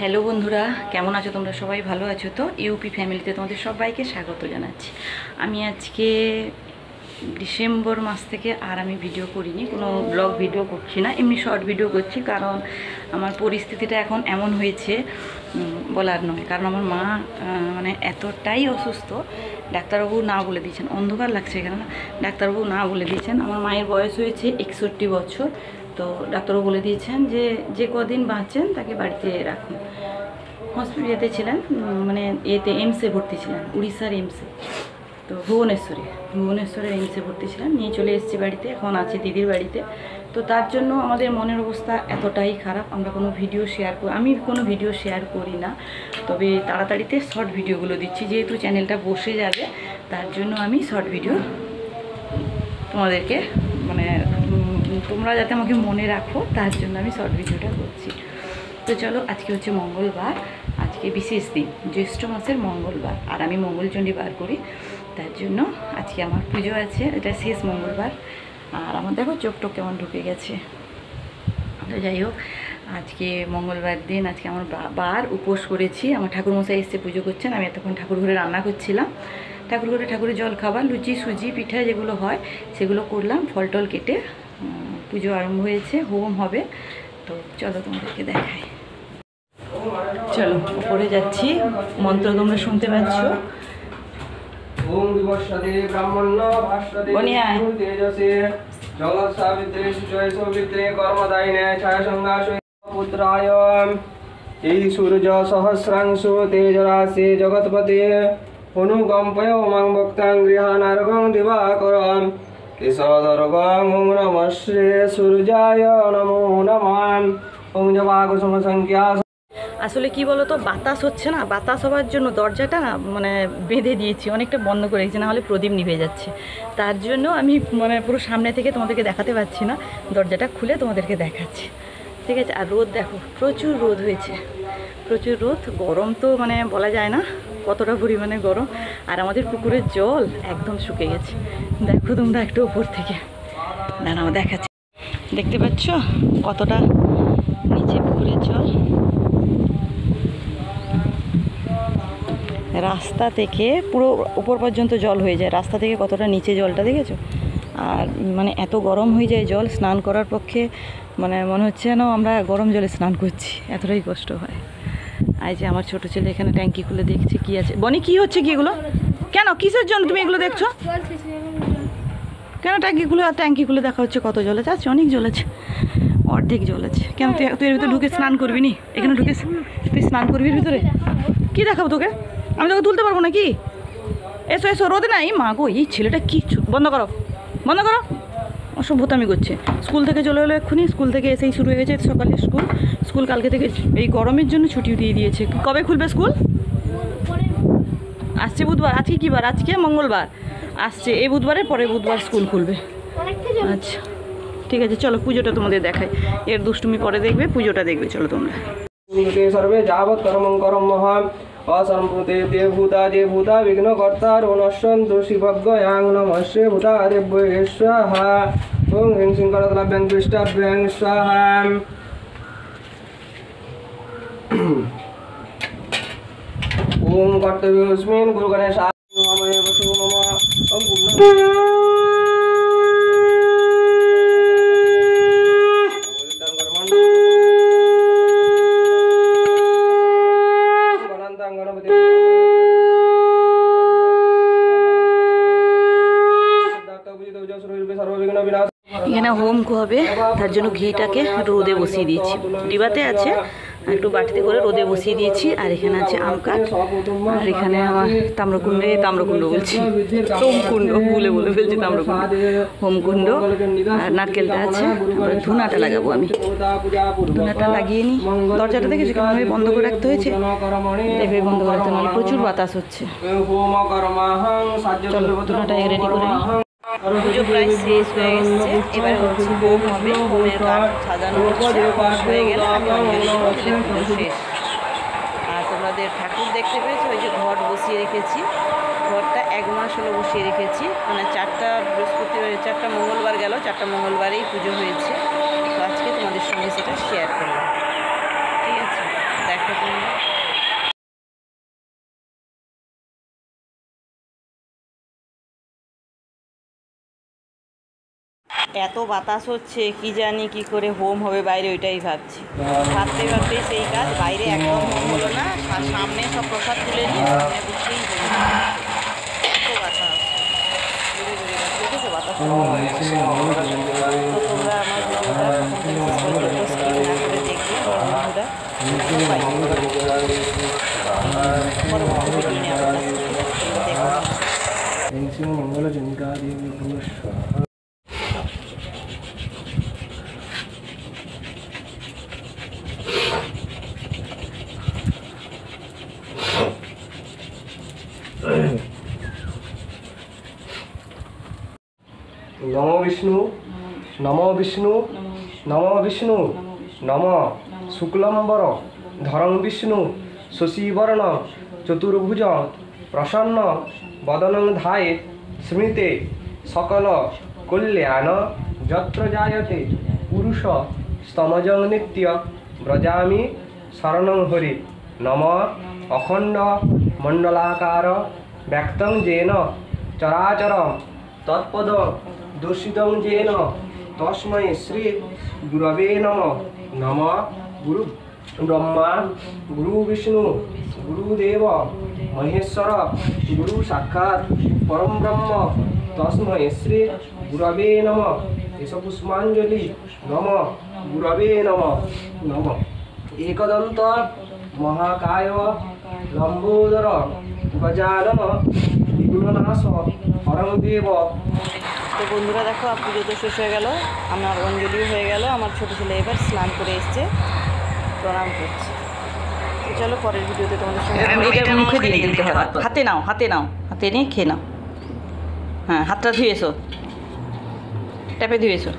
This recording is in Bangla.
হ্যালো বন্ধুরা, কেমন আছো তোমরা? সবাই ভালো আছো তো? ইউপি ফ্যামিলিতে তোমাদের সবাইকে স্বাগত জানাচ্ছি। আমি আজকে ডিসেম্বর মাস থেকে আর আমি ভিডিও করিনি, কোনো ব্লগ ভিডিও করছি না, এমনি শর্ট ভিডিও করছি। কারণ আমার পরিস্থিতিটা এখন এমন হয়েছে বলার নয়। কারণ আমার মা মানে এতটাই অসুস্থ, ডাক্তারবাবু না বলে দিয়েছেন, অন্ধকার লাগছে এখানে না, ডাক্তারবাবু না বলে দিয়েছেন। আমার মায়ের বয়স হয়েছে 61 বছর। তো ডাক্তারবাবু বলে দিয়েছেন যে কদিন বাঁচেন তাকে বাড়িতে রাখুন। হসপিটালে ছিলেন, মানে এইমসে ভর্তি ছিলেন, উড়িষ্যার এইমসে, তো ভুবনেশ্বরের এইমসে ভর্তি ছিলেন। নিয়ে চলে এসেছি বাড়িতে, এখন আছে দিদির বাড়িতে। তো তার জন্য আমাদের মনের অবস্থা এতটাই খারাপ, আমি কোনো ভিডিও শেয়ার করি না। তবে তাড়াতাড়িতে শর্ট ভিডিওগুলো দিচ্ছি, যেহেতু চ্যানেলটা বসে যাবে তার জন্য আমি শর্ট ভিডিও তোমাদেরকে মানে তোমরা যাতে আমাকে মনে রাখো তার জন্য আমি শর্ট ভিডিওটা করছি। তো চলো, আজকে হচ্ছে মঙ্গলবার, আজকে বিশেষ দিন, জ্যৈষ্ঠ মাসের মঙ্গলবার, আর আমি মঙ্গলচণ্ডী বার করি, তার জন্য আজকে আমার পুজো আছে, এটা শেষ মঙ্গলবার। আর আমার দেখো চোখ টোক কেমন ঢুকে গেছে। তো যাই হোক, আজকে মঙ্গলবার দিন, আজকে আমার বার উপোস করেছি। আমার ঠাকুরমশাই এসে পুজো করছেন, আমি এতক্ষণ ঠাকুর ঘরে রান্না করছিলাম। ঠাকুরের জল খাবার, লুচি সুজি পিঠা যেগুলো হয় সেগুলো করলাম, ফল টল কেটে পুজো আরম্ভ হয়েছে, হোম হবে। তো চলো তোমাদেরকে দেখাই। চলো উপরে যাচ্ছি, মন্ত্র তোমরা শুনতে পাচ্ছ। ওম বিবস্বদে ব্রাহ্মণ্য ভাস্বদে তেজসে জগৎ সাবিত্রী সুজয় সৌমিত্রে কর্মদায়িনে ছায়া সংঘাসে পুত্রায় এই সূর্য সহস্রাংশু তেজরাশি জগৎপতি অনুকম্পয় মাং ভক্তাং গৃহানার্গং দিবাকরম কিশোরগং ওম নমঃ শ্রী সূর্যায় নমো নমঃ ওম জবাকুসুম সংখ্যা। আসলে কি বলো তো, বাতাস হচ্ছে না, বাতাস হওয়ার জন্য দরজাটা মানে বেঁধে দিয়েছি, অনেকটা বন্ধ করে রেখেছি, না হলে প্রদীপ নিভে যাচ্ছে। তার জন্য আমি মানে পুরো সামনে থেকে তোমাদেরকে দেখাতে পারছি না, দরজাটা খুলে তোমাদেরকে দেখাচ্ছি, ঠিক আছে? আর রোদ দেখো, প্রচুর রোদ হয়েছে, প্রচুর রোদ, গরম তো মানে বলা যায় না কতটা পরিমাণে গরম। আর আমাদের পুকুরের জল একদম শুকিয়ে গেছে, দেখো তোমরা একটু উপর থেকে, দাঁড়াও দেখাচ্ছি, দেখতে পাচ্ছ কতটা নিচে পুকুরের জল। রাস্তা থেকে পুরো উপর পর্যন্ত জল হয়ে যায়, রাস্তা থেকে কতটা নিচে জলটা দেখেছো? আর মানে এত গরম হয়ে যায় জল, স্নান করার পক্ষে মানে মনে হচ্ছে যেন আমরা গরম জলে স্নান করছি, এতটাই কষ্ট হয়। আর যে আমার ছোটো ছেলে এখানে ট্যাঙ্কি খুলে দেখছে কি আছে। বনি, কি হচ্ছে কি এগুলো? কেন, কিসের জন্য তুমি এগুলো দেখছো? কেন ট্যাঙ্কি খুলে দেখা হচ্ছে কত জল আছে? অনেক জল আছে, অর্ধেক জল আছে। কেন তুই এর ভিতরে ঢুকে স্নান করবি নি? এখানে ঢুকে তুই স্নান করবি এর ভিতরে? কি দেখাবো তোকে? আমি তোকে তুলতে পারবো নাকি? এসো এসো, রোদে নাই। মা গো, এই ছেলেটা কি, বন্ধ করো অসভ্যতামি করছে। স্কুল থেকে চলে এলো এক্ষুনি, স্কুল থেকে এসেই শুরু হয়ে গেছে সকালে স্কুল কালকে থেকে এই গরমের জন্য ছুটি দিয়ে দিয়েছে। কবে খুলবে স্কুল? আসছে বুধবার। আজকে কী বার? আজকে মঙ্গলবার, আসছে এই বুধবারের পরে বুধবার স্কুল খুলবে। আচ্ছা ঠিক আছে, চলো পুজোটা তোমাদের দেখাই, এর দুষ্টুমি পরে দেখবে, পুজোটা দেখবে, চলো তোমরা। সর্বে যাবৎ কর্মং করম মহাম অসম্ভূতে তে ভূতা যে ভূতা বিঘ্নকর্তার নশ্যন্তু শিবজ্ঞয়াং নমস্যে ভূতা দেব্যে স্বাহা। ওং হ্রিং শ্রীং করতলাভ্যাং পৃষ্ঠাভ্যাং স্বাহা। ওম কর্তব্যস্মিন গুরু গণেশায় নমঃ বসু মম ওম এখানে হোম হবে, তার জন্য ঘিটাকে রোদে বসিয়ে দিয়েছি, ডিবাতে আছে, একটু বাটিতে করে রোদে বসিয়ে দিয়েছি। আর এখানে আছে আম কাঠ, আর এখানে আমার তাম্রকুণ্ড বলছি, হোমকুণ্ড বলে ফেলছি, তাম্রকুণ্ড হোমকুণ্ড। আর নারকেলটা আছে, ধুনাটা লাগাবো আমি, ধুনাটা লাগিয়ে নিই। দরজাটা দেখেছি কেমনভাবে বন্ধ করে রাখতে হয়েছে, দেখবে বন্ধ করে রাখতে, নাহলে প্রচুর বাতাস হচ্ছে। চলো ধুনাটা রেডি করে নিই। পুজো প্রায় শেষ হয়ে গেছে, এবারে হচ্ছে হোম হবে, হোমের কাঠ সাজানো হয়ে গেলে আমি অঞ্জলি পুজো শেষ। আর তোমাদের ঠাকুর দেখতে পেয়েছো, ওই যে ঘট বসিয়ে রেখেছি, ঘরটা 1 মাস হলো বসিয়ে রেখেছি, মানে 4টা মঙ্গলবার গেল, 4টা মঙ্গলবারেই পুজো হয়েছে। তো আজকে তোমাদের সঙ্গে সেটা শেয়ার করলাম, ঠিক আছে? দেখো তুমি এত বাতাস হচ্ছে, কি জানি কি করে হোম হবে বাইরে, ওইটাই ভাবছি। ভাবতে ভাবতেই সেই কাজ, বাইরে একদম হোম হলো না, সামনে সব প্রসাদ তুলে নিয়ে সামনে বসেই হোম হলো। এত বাতাস, দেখেছো বাতাস? তো তোমরা আমার ভিডিওটা স্কিপ না করে দেখবে আমার বন্ধুরা, পরবর্তী ভিডিও নিয়ে আবার দেখো। মঙ্গল জনিকা দেবী স্বাহা। নমো বিষ্ণু, নমো বিষ্ণু, নমো বিষ্ণু, নম শুক্লম্বর ধরং বিষ্ণু শশীবর্ণ চতুর্ভুজ প্রসন্ন বদনং ধায়ে স্মৃতে সকল কল্যাণ যত্র জায়তে পুরুষ স্তমজং নিত্য ব্রজামি শরণং হরি। নম অখণ্ড মণ্ডলাকার ব্যক্তং যেন চরাচর তৎপদ দর্শিতং যেন তস্मै শ্রী গুরবে নমঃ। নম গুরু ব্রহ্মা গুরু বিষ্ণু গুরুদেব মহেশ্বর গুরু সাক্ষাৎ পরম ব্রহ্ম তস্मै শ্রী গুরবে নমঃ। এস পুষ্পাঞ্জলি নম গুরবে নমঃ। নম একদন্ত মহাকায় লম্বোদর গজানন বিঘ্ননাশ হরং দেব। তো বন্ধুরা দেখো, পুজো তো শেষ হয়ে গেল, আমার অঞ্জলিও হয়ে গেল। আমার ছোটো ছেলে এবার স্নান করে এসছে, প্রণাম করছে। তো চলো পরের ভিডিওতে তোমাদের সঙ্গে। এটা মুখে দিয়ে দিতে হয়, হাতে নাও, হাতে নাও, হাতে নিয়ে খেয়ে নাও। হ্যাঁ, হাতটা ধুয়েছো, ট্যাপে ধুয়েছো।